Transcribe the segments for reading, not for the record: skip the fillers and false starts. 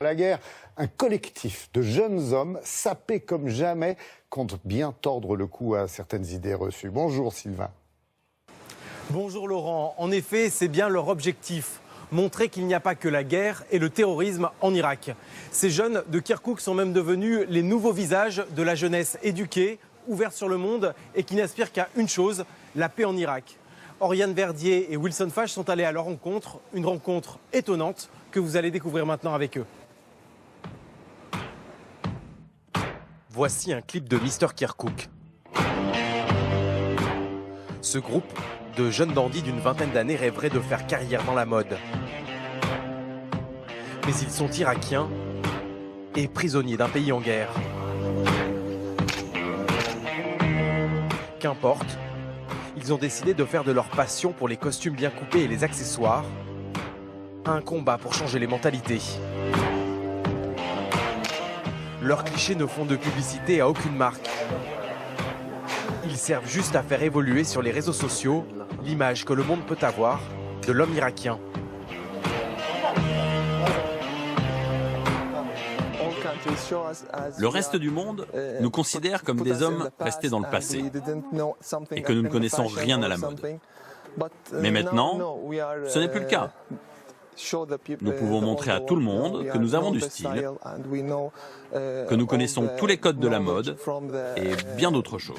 La guerre, un collectif de jeunes hommes sapés comme jamais compte bien tordre le cou à certaines idées reçues. Bonjour Sylvain. Bonjour Laurent. En effet, c'est bien leur objectif. Montrer qu'il n'y a pas que la guerre et le terrorisme en Irak. Ces jeunes de Kirkouk sont même devenus les nouveaux visages de la jeunesse éduquée, ouverte sur le monde et qui n'aspire qu'à une chose, la paix en Irak. Oriane Verdier et Wilson Fache sont allés à leur rencontre, une rencontre étonnante que vous allez découvrir maintenant avec eux. Voici un clip de Mister Kirkouk. Ce groupe de jeunes dandys d'une vingtaine d'années rêverait de faire carrière dans la mode. Mais ils sont irakiens et prisonniers d'un pays en guerre. Qu'importe, ils ont décidé de faire de leur passion pour les costumes bien coupés et les accessoires un combat pour changer les mentalités. Leurs clichés ne font de publicité à aucune marque. Ils servent juste à faire évoluer sur les réseaux sociaux l'image que le monde peut avoir de l'homme irakien. Le reste du monde nous considère comme des hommes restés dans le passé et que nous ne connaissons rien à la mode. Mais maintenant, ce n'est plus le cas. Nous pouvons montrer à tout le monde que nous avons du style, que nous connaissons tous les codes de la mode et bien d'autres choses.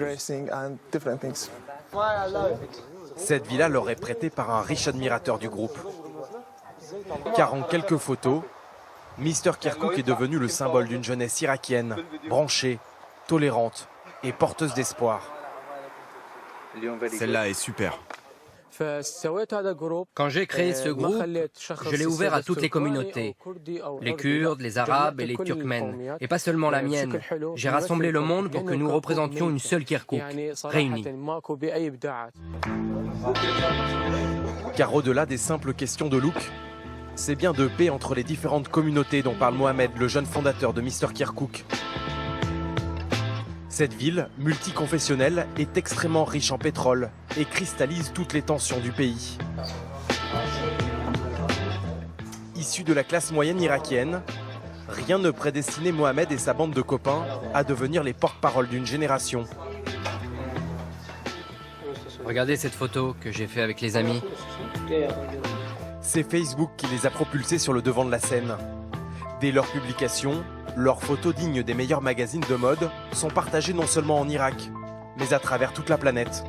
Cette villa leur est prêtée par un riche admirateur du groupe. Car en quelques photos, Mister Kirkouk est devenu le symbole d'une jeunesse irakienne, branchée, tolérante et porteuse d'espoir. Celle-là est super. Quand j'ai créé ce groupe, je l'ai ouvert à toutes les communautés, les Kurdes, les Arabes et les Turkmènes, et pas seulement la mienne. J'ai rassemblé le monde pour que nous représentions une seule Kirkouk, réunie. Car au-delà des simples questions de look, c'est bien de paix entre les différentes communautés dont parle Mohamed, le jeune fondateur de Mister Kirkouk. Cette ville, multiconfessionnelle, est extrêmement riche en pétrole et cristallise toutes les tensions du pays. Issu de la classe moyenne irakienne, rien ne prédestinait Mohamed et sa bande de copains à devenir les porte-parole d'une génération. Regardez cette photo que j'ai faite avec les amis. C'est Facebook qui les a propulsés sur le devant de la scène. Dès leur publication, leurs photos dignes des meilleurs magazines de mode sont partagées non seulement en Irak, mais à travers toute la planète.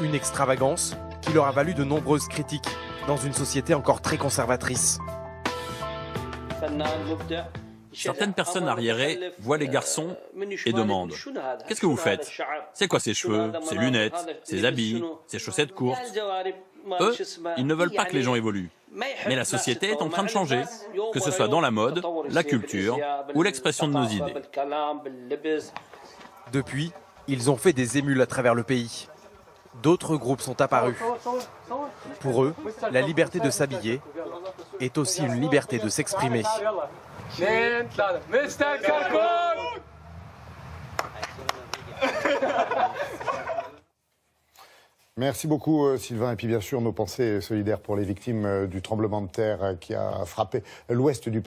Une extravagance qui leur a valu de nombreuses critiques dans une société encore très conservatrice. Certaines personnes arriérées voient les garçons et demandent « Qu'est-ce que vous faites? C'est quoi ces cheveux, ces lunettes, ces habits, ces chaussettes courtes ?» Eux, ils ne veulent pas que les gens évoluent. Mais la société est en train de changer, que ce soit dans la mode, la culture ou l'expression de nos idées. Depuis, ils ont fait des émules à travers le pays. D'autres groupes sont apparus. Pour eux, la liberté de s'habiller est aussi une liberté de s'exprimer. Merci beaucoup Sylvain. Et puis bien sûr nos pensées solidaires pour les victimes du tremblement de terre qui a frappé l'ouest du pays.